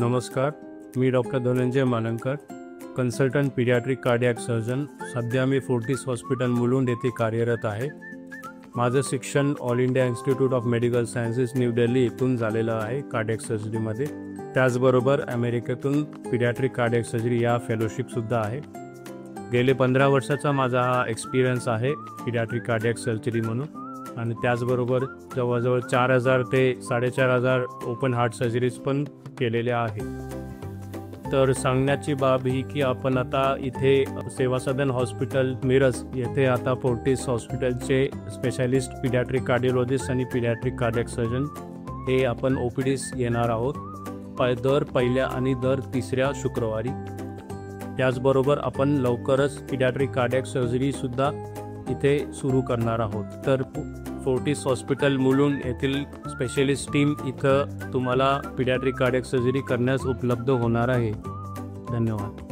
नमस्कार, मी doctor Dhananjay Malankar, consultant paediatric cardiac surgeon. सध्या मी फोर्टिस हॉस्पिटल मुलुंड येथे कार्यरत आहे. माझं शिक्षण all India institute of medical sciences new Delhi येथून झालेलं आहे कार्डियक सर्जरीमध्ये. त्याचबरोबर अमेरिकेतून पीडियाट्रिक कार्डियक सर्जरी या फेलोशिपसुद्धा आहे. गेले 15 वर्षाचा माझा हा एक्सपिरियन्स आहे पीडियाट्रिक कार्डियक सर्जरी म्हणून. आणि त्याचबरोबर जवळजवळ 4000 ते 4500 ओपन हार्ट सर्जरीज पण केलेल्या आहेत. तर सांगण्याची बाब ही की आपण आता इथे सेवा सदन हॉस्पिटल मिरज येथे आता फोर्टिस हॉस्पिटलचे स्पेशालिस्ट पीडियाट्रिक कार्डिओलॉजिस्ट आणि पीडियाट्रिक कार्डियक सर्जन हे आपण OPDs येणार आहोत दर पहिल्या आणि दर तिसऱ्या शुक्रवारी. त्याचबरोबर आपण लवकरच पीडियाट्रिक कार्डियक सर्जरीसुद्धा इथे सुरू करणार आहोत. तर फोर्टिस हॉस्पिटल मुलुंड येथील स्पेशलिस्ट टीम इथं तुम्हाला पीडियाट्रिक कार्डियक सर्जरी करण्यास उपलब्ध होणार आहे. धन्यवाद.